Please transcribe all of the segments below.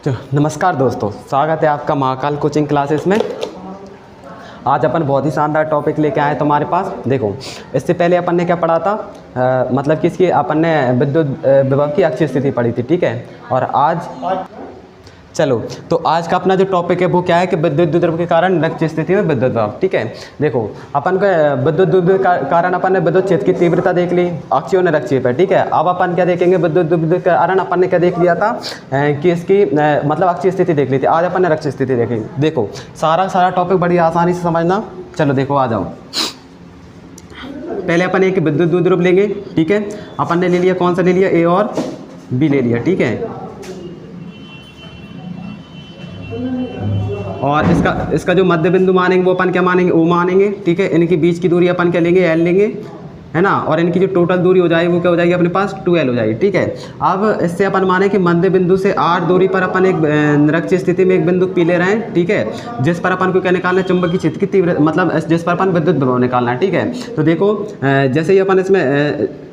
नमस्कार दोस्तों, स्वागत है आपका महाकाल कोचिंग क्लासेस में। आज अपन बहुत ही शानदार टॉपिक लेके आए तुम्हारे पास। देखो, इससे पहले अपन ने क्या पढ़ा था, मतलब कि इसकी अपन ने विद्युत विभव की अक्षीय स्थिति पढ़ी थी, ठीक है। और आज चलो, तो आज का अपना जो टॉपिक है वो क्या है कि विद्युत द्विध्रुव के कारण निरक्षीय स्थिति में विद्युत विभव, ठीक है। देखो, अपन को विद्युत द्विध्रुव के कारण अपन ने विद्युत क्षेत्र की तीव्रता देख ली अक्षीय और निरक्षीय पर, ठीक है। अब अपन क्या देखेंगे, विद्युत द्विध्रुव के कारण अपन ने क्या देख लिया था कि इसकी मतलब अक्षीय स्थिति देख ली थी। आज अपन निरक्षीय स्थिति देखेंगे। देखो, सारा टॉपिक बड़ी आसानी से समझना। चलो देखो, आ जाओ। पहले अपन एक विद्युत द्विध्रुव लेंगे, ठीक है। अपन ने ले लिया, कौन सा ले लिया, ए और बी ले लिया, ठीक है। और इसका जो मध्य बिंदु मानेंगे वो अपन क्या मानेंगे, ओ मानेंगे, ठीक है। इनकी बीच की दूरी अपन क्या लेंगे, एल लेंगे, है ना। और इनकी जो टोटल दूरी हो जाएगी वो क्या हो जाएगी अपने पास, 2l हो जाएगी, ठीक है। अब इससे अपन माने कि मध्य बिंदु से r दूरी पर अपन एक निरक्षीय स्थिति में एक बिंदु पी ले रहे हैं, ठीक है। जिस पर अपन को क्या निकालना है, चुंबकीय क्षेत्र की तीव्रता, मतलब जिस पर अपन विद्युत विभव निकालना है, ठीक है। तो देखो, जैसे ही अपन इसमें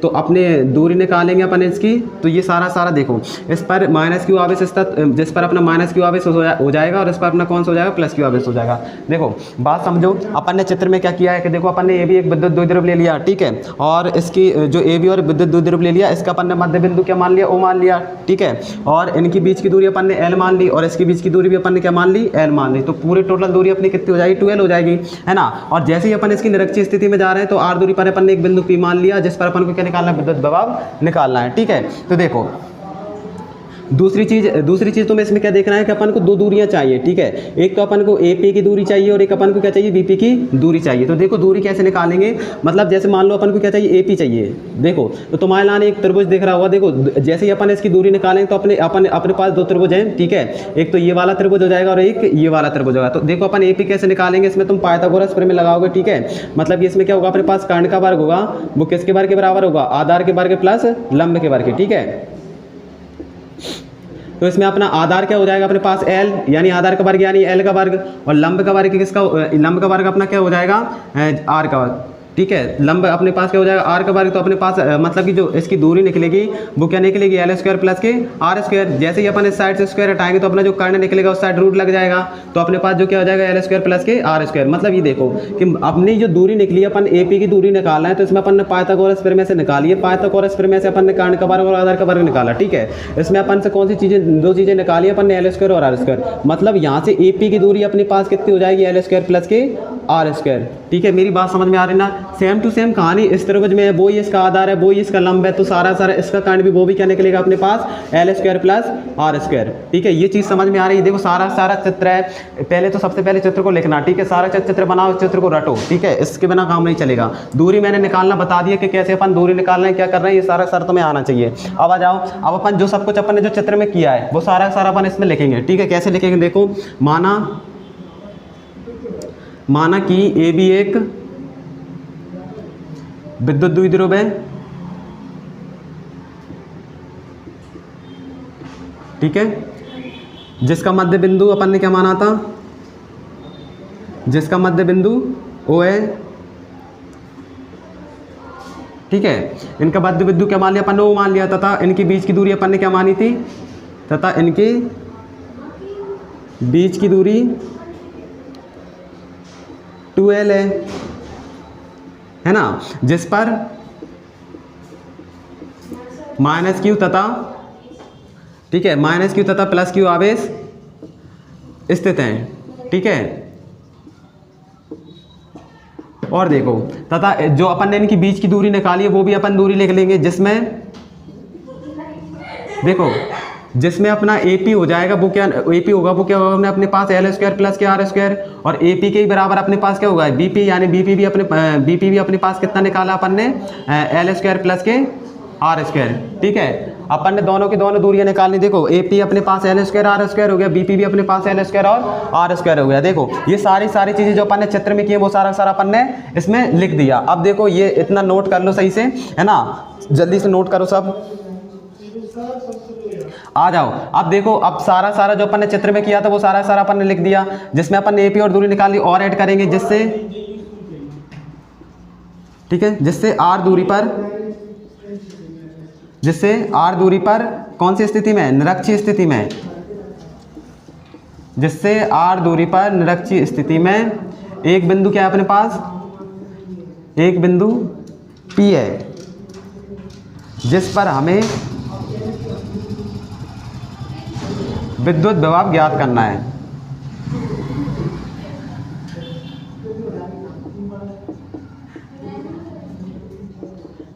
तो अपने दूरी निकालेंगे अपन इसकी, तो ये सारा देखो, इस पर माइनस क्यू आवेश जिस पर अपना माइनस क्यू आवेश हो जाएगा और इस पर अपना कौन सा हो जाएगा, प्लस क्यू आवेश हो जाएगा। देखो, बात समझो। अपन ने चित्र में क्या किया है कि देखो, अपन ने ये भी एक विद्युत द्विध्रुव ले लिया, ठीक है। और इसकी जो ए बी और विद्युत द्विध्रुव ले लिया, इसका अपन ने मध्य बिंदु क्या मान लिया, ओ मान लिया, ठीक है। और इनकी बीच की दूरी अपन ने एल मान ली और इसकी बीच की दूरी भी अपन ने क्या मान ली, एल मान ली। तो पूरी टोटल दूरी अपनी कितनी हो जाएगी, 2l हो जाएगी, है ना। और जैसे ही अपन इसकी निरक्षीय स्थिति में जा रहे हैं तो r दूरी पर अपन ने एक बिंदु पी मान लिया जिस पर अपन को क्या निकालना है, विद्युत विभव निकालना है, ठीक है। तो देखो, दूसरी चीज तुम्हें इसमें क्या देखना है कि अपन को दो दूरियां चाहिए, ठीक है। एक तो अपन को AP की दूरी चाहिए और एक अपन को क्या चाहिए, BP की दूरी चाहिए। तो देखो, दूरी कैसे निकालेंगे, मतलब जैसे मान लो अपन को क्या चाहिए, AP चाहिए। देखो, तो तुम्हारे लाने एक त्रिभुज दिख रहा होगा। देखो, जैसे ही अपन इसकी दूरी निकालेंगे तो अपने पास दो त्रिभुज हैं, ठीक है। एक तो ये वाला त्रिभुज हो जाएगा और एक ये वाला त्रिभुज होगा। तो देखो, अपन AP कैसे निकालेंगे, इसमें तुम पाइथागोरस प्रमेय लगाओगे, ठीक है। मतलब कि इसमें क्या होगा, अपने पास कर्ण का वर्ग होगा, वो किसके वर्ग के बराबर होगा, आधार के वर्ग प्लस लंब के वर्ग, ठीक है। तो इसमें अपना आधार क्या हो जाएगा अपने पास, l, यानी आधार का वर्ग यानी l का वर्ग, और लंब का वर्ग किसका, लंब का वर्ग अपना क्या हो जाएगा, r का वर्ग, ठीक है। लंब अपने पास क्या हो जाएगा, r का वर्ग। तो अपने पास मतलब कि जो इसकी दूरी निकलेगी वो क्या निकलेगी, l स्क्वायर प्लस के r स्क्वायर। जैसे ही अपन इस साइड से स्क्वायर हटाएंगे तो अपना जो कर्ण निकलेगा उस साइड रूट लग जाएगा। तो अपने पास जो क्या हो जाएगा, l स्क्वायर प्लस के r स्क्वायर। मतलब ये देखो कि अपनी जो दूरी निकली है, अपन AP की दूरी निकालना है तो इसमें अपन ने पाइथागोरस प्रमेय से निकाली है। पाइथागोरस प्रमेय से अपन ने कर्ण का वर्ग और आधार का वर्ग निकाला, ठीक है। इसमें अपन से कौन सी चीजें, दो चीजें निकाली अपन ने, l स्क्वायर और r स्क्वायर। मतलब यहाँ से AP की दूरी अपने पास कितनी हो जाएगी, l स्क्वायर प्लस के r स्क्वायर, ठीक है। मेरी बात समझ में आ रही ना। सेम टू सेम कहानी इस त्रिभुज में है, वो ही इसका आधार है, वो ही इसका लंब है। तो सारा इसका कर्ण भी वो भी क्या निकलेगा अपने पास, l square plus r square, ठीक है। ये चीज समझ में आ रही है। देखो, सारा चित्र है। पहले तो सबसे पहले चित्र को लिखना, ठीक है। सारा चित्र बनाओ, चित्र को रटो, ठीक है। इसके बिना काम नहीं चलेगा। दूरी मैंने निकालना बता दिया कि कैसे अपन दूरी निकाल रहे हैं, क्या कर रहे हैं, ये सारा तुम्हें आना चाहिए। अब आ जाओ, अब अपन जो सब कुछ अपन ने जो चित्र में किया है वो सारा अपन इसमें लिखेंगे, ठीक है। कैसे लिखेंगे, देखो, माना कि AB एक विद्युत द्विध्रुव है, ठीक है। जिसका मध्य बिंदु अपन ने क्या माना था, जिसका मध्य बिंदु O है, ठीक है। इनका मध्य बिंदु क्या मान लिया अपन ने, O मान लिया, तथा इनकी बीच की दूरी अपन ने क्या मानी थी, तथा इनके बीच की दूरी 2l है ना। जिस पर माइनस क्यू तथा, ठीक है, माइनस क्यू तथा प्लस क्यू आवेश स्थित हैं, ठीक है। और देखो, तथा जो अपन ने इनकी बीच की दूरी निकाली है वो भी अपन दूरी लिख लेंगे, जिसमें देखो, जिसमें अपना AP हो जाएगा, वो क्या AP होगा, वो क्या होगा अपने पास l स्क्वायर प्लस के r स्क्वायर। और AP के ही बराबर अपने पास क्या होगा, BP, यानी BP भी अपने पास कितना निकाला अपन ने, l स्क्वायर प्लस के r स्क्वायर, ठीक है। अपन ने दोनों की दोनों दूरियां निकालनी। देखो, AP अपने पास l स्क्वायर r स्क्वायर हो गया, BP भी अपने पास l स्क्वायर और r स्क्वायर हो गया। देखो, ये सारी चीजें जो अपन ने चित्र में की है वो सारा अपन ने इसमें लिख दिया। अब देखो, ये इतना नोट कर लो सही से, है ना, जल्दी से नोट करो सब। आ जाओ, अब देखो, अब सारा जो अपन ने चित्र में किया था वो सारा अपन ने लिख दिया, जिसमें अपन ने AP और दूरी निकाली और ऐड करेंगे, जिससे, ठीक है, जिससे r दूरी पर कौन सी स्थिति में, निरक्षीय स्थिति में, जिससे r दूरी पर निरक्षीय स्थिति में एक बिंदु क्या है अपने पास, एक बिंदु P है, जिस पर हमें विद्युत विभव ज्ञात करना है।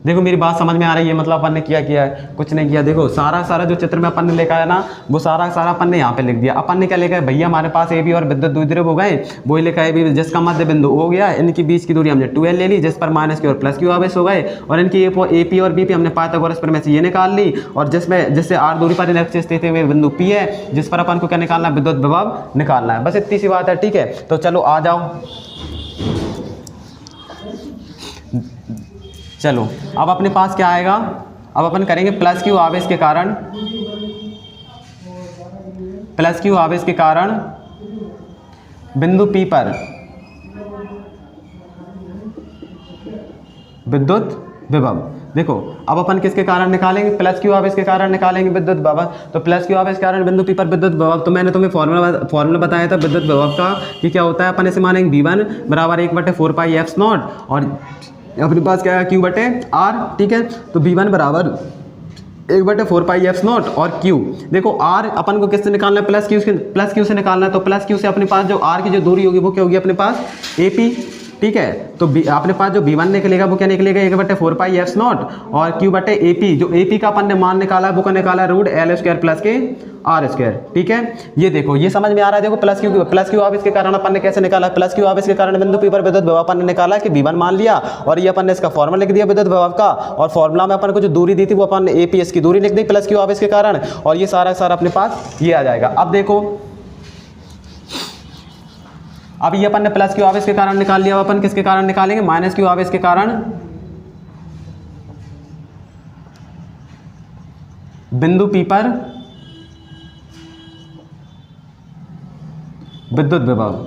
देखो मेरी बात समझ में आ रही है, मतलब अपन ने क्या किया है, कुछ नहीं किया। देखो सारा जो चित्र में अपन ने लिखा है ना, वो सारा अपन ने यहाँ पे लिख दिया। अपन ने क्या लिखा है भैया, हमारे पास ए बी और विद्युत द्विध्रुव हो गए, वही लिखा है भी जिसका मध्य बिंदु हो गया, इनकी बीच की दूरी हमने 2l ले ली, जिस पर माइनस क्यू और प्लस क्यू आवेश हो गए, और इनकी ए पी और बी पी हमने पाइथागोरस प्रमेय से ये निकाल ली, और जिससे r दूरी पर निरक्षीय स्थिति में बिंदु P है, जिस पर अपन को क्या निकालना है, विद्युत विभव निकालना है। बस इतनी सी बात है, ठीक है। तो चलो आ जाओ, चलो अब अपने पास क्या आएगा, अब अपन करेंगे प्लस क्यू आवेश के कारण, प्लस क्यू आवेश के कारण बिंदु P पर विद्युत विभव। देखो अब अपन किसके कारण निकालेंगे, प्लस क्यू आवेश के कारण निकालेंगे विद्युत विभव। तो प्लस क्यू आवेश के कारण बिंदु P पर विद्युत विभव, तो मैंने तुम्हें फॉर्मूला बताया था विद्युत विभव का कि क्या होता है। अपन इसे मानेंगे V1 बराबर 1/4 पाई एफ नॉट, और अपने पास क्या है Q बटे R, ठीक है। तो V1 बराबर 1/4 पाई एफ नॉट और Q, देखो R अपन को किससे निकालना है, प्लस क्यू से निकालना है। तो प्लस क्यू से अपने पास जो R की जो दूरी होगी वो क्या होगी अपने पास AP, ठीक है। तो अपने पास जो V1 निकलेगा वो क्या निकलेगा 1/4 पाई एफ नॉट, और Q बटे AP, जो AP का अपन ने मान निकाला है वो का निकाला है √L² प्लस के R², ठीक है। ये देखो ये समझ में आ रहा है। देखो प्लस क्यू आवेश के कारण अपन ने कैसे निकाला, प्लस क्यू आवेश के कारण बिंदु P पर विद्युत विभव अपन ने निकाला कि V1 मान लिया, और ये अपन ने इसका फॉर्मूला लिख दिया विद्युत विभव का, और फॉर्मूला में अपन को जो दूरी दी थी वो अपन ने AP इसकी दूरी लिख दी प्लस क्यू आवेश के कारण, और ये सारा अपने पास ये आ जाएगा। अब देखो अब ये अपन ने प्लस क्यू आवेश के कारण निकाल लिया, अपन किसके कारण निकालेंगे, माइनस क्यू आवेश के कारण बिंदु P पर विद्युत विभव,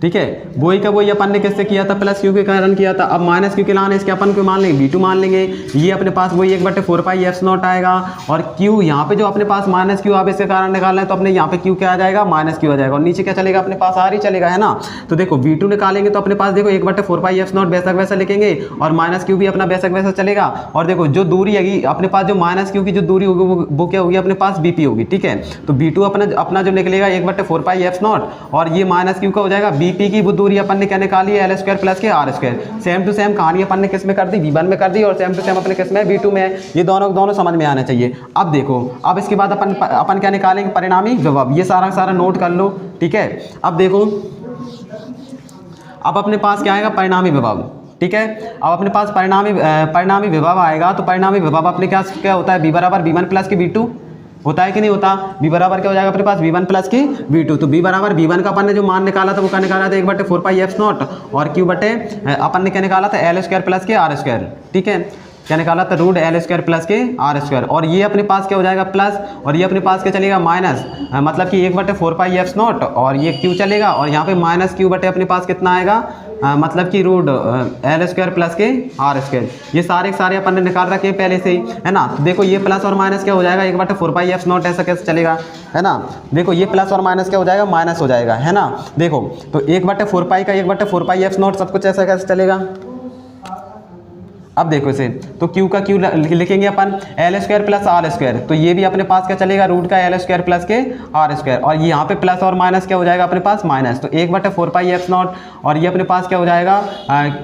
ठीक है। वही का वही अपन ने किससे किया था, प्लस क्यू के कारण किया था। अब माइनस क्यू के लाने इसके अपन को मान लेंगे V2 मान लेंगे, ये अपने पास वही 1/4 पाई एफ नॉट आएगा, और Q यहाँ पे जो अपने पास माइनस क्यू आवेश के कारण निकालना है, तो अपने यहाँ पे Q क्या आ जाएगा, माइनस क्यू आ जाएगा, और नीचे क्या चलेगा अपने पास R ही चलेगा, है ना। तो देखो V2 निकालेंगे तो अपने पास देखो 1/4 पाई एफ नॉट बेशक वैसा लिखेंगे, और माइनस क्यू भी अपना बेशक वैसा चलेगा। और देखो जो दूरी है अपने पास, जो माइनस क्यू की जो दूरी होगी वो क्या होगी अपने पास BP होगी, ठीक है। तो V2 अपना जो निकलेगा 1/4 पाई एफ नॉट, और ये माइनस क्यू का हो जाएगा BP की वो दूरी अपन ने क्या निकाली है L² प्लस के R²। सेम टू सेम कहानी अपन ने किस में कर दी, V1 में कर दी, और सेम टू सेम अपने किस में V2 में है। ये दोनों समझ में आना चाहिए। अब देखो अब इसके बाद अपन क्या निकालेंगे, परिणामी विभव। ये सारा नोट कर लो, ठीक है। अब देखो अब अपने पास क्या आएगा, परिणामी विभव, ठीक है। अब अपने पास परिणामी विभव आएगा, तो परिणामी विभव अपने क्या होता है, V बराबर V1 प्लस के V2 होता है कि नहीं होता। V बराबर क्या हो जाएगा अपने पास, V1 प्लस की V2। तो V बराबर V1 का अपन ने जो मान निकाला था वो क्या निकाला था 1/4 पाई एफ नॉट, और Q बटे अपन ने क्या निकाला था L² प्लस के R², ठीक है। क्या निकाला था √L² प्लस के R², और ये अपने पास क्या हो जाएगा प्लस, और ये अपने पास क्या चलेगा माइनस, मतलब कि 1/4 पाई एफ नॉट, और ये Q चलेगा, और यहाँ पे माइनस Q बटे अपने पास कितना आएगा, मतलब कि √L² प्लस के R²। ये सारे अपन ने निकाल रखे पहले से ही, है ना। तो देखो ये प्लस और माइनस क्या हो जाएगा 1/4 पाई एफ नॉट, ऐसा कैसे चलेगा, है ना। देखो ये प्लस और माइनस क्या हो जाएगा, माइनस हो जाएगा, है ना। देखो तो 1/4 पाई का 1/4 पाई एफ नॉट सब कुछ ऐसा कैसे चलेगा। अब देखो इसे, तो Q का Q लिखेंगे अपन L² प्लस R², तो ये भी अपने पास क्या चलेगा रूट का L² प्लस के R², और ये यहाँ पे प्लस और माइनस क्या हो जाएगा अपने पास माइनस, तो 1/4 पाई एफ नॉट, और ये अपने पास क्या हो जाएगा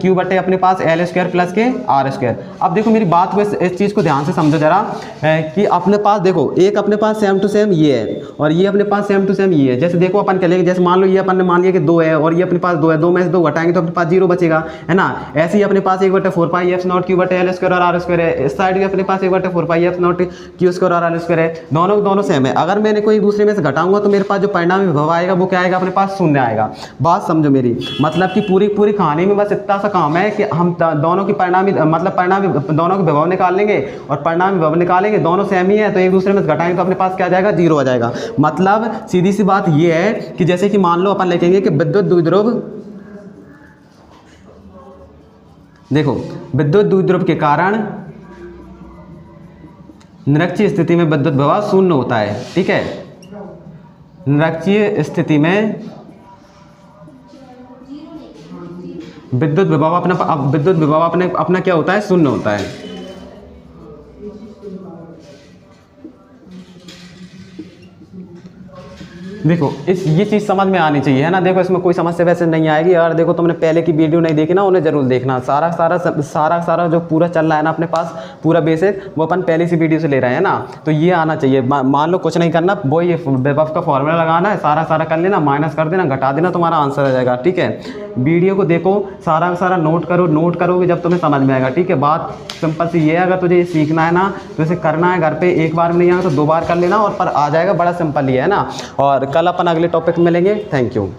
Q बटे अपने पास L² प्लस के R²। अब देखो मेरी बात को इस चीज़ को ध्यान से समझो जरा, कि अपने पास देखो एक अपने पास सेम टू सेम ये है, और ये अपने पास सेम टू सेम ये है। जैसे देखो अपन कहेंगे, जैसे मान लो ये अपन ने मान लिया कि 2 है, और ये अपने पास 2 है, 2 में से 2 घटाएंगे तो अपने पास 0 बचेगा, है ना। ऐसे ही अपने पास 1/4 पाई एफ नॉट Q बटे L² और R² है, इस साइड भी अपने पास 1/4 पाई एफ नॉट Q² और R² है, दोनों सेम है। अगर मैंने कोई दूसरे में से घटाऊंगा तो मेरे पास जो परिणामी विभव आएगा वो क्या आएगा अपने पास, शून्य आएगा। बात समझो मेरी, मतलब कि पूरी कहानी में बस इतना सा काम है कि हम दोनों की परिणामी दोनों के विभव निकाल लेंगे, और परिणामी विभव निकालेंगे, दोनों सेम ही है, तो एक दूसरे में घटाएंगे तो अपने पास क्या आ जाएगा, 0 आ जाएगा। मतलब सीधी सी बात ये है कि जैसे कि मान लो अपन लिखेंगे कि विद्युत द्विध्रुव, देखो विद्युत द्विध्रुव के कारण निरक्षीय स्थिति में विद्युत विभव शून्य होता है, ठीक है। निरक्षीय स्थिति में विद्युत विभव अपना क्या होता है, शून्य होता है। देखो ये चीज़ समझ में आनी चाहिए, है ना। देखो इसमें कोई समस्या वैसे नहीं आएगी। और देखो तुमने पहले की वीडियो नहीं देखी ना, उन्हें जरूर देखना। सारा जो पूरा चल रहा है ना अपने पास, पूरा बेसिक वो अपन पहले सी वीडियो से ले रहे हैं ना। तो ये आना चाहिए। मान लो कुछ नहीं करना, वो ये विभव का फॉर्मूला लगाना है, सारा कर लेना, माइनस कर देना, घटा देना, तुम्हारा आंसर आ जाएगा। ठीक है, वीडियो को देखो, सारा नोट करोगे जब तुम्हें समझ में आएगा। ठीक है, बात सिंपल सी ये है। अगर तुझे ये सीखना है ना तो इसे करना है घर पे, एक बार में नहीं आएगा तो 2 बार कर लेना और पर आ जाएगा। बड़ा सिंपल ही है ना। और कल अपन अगले टॉपिक में मिलेंगे। Thank you.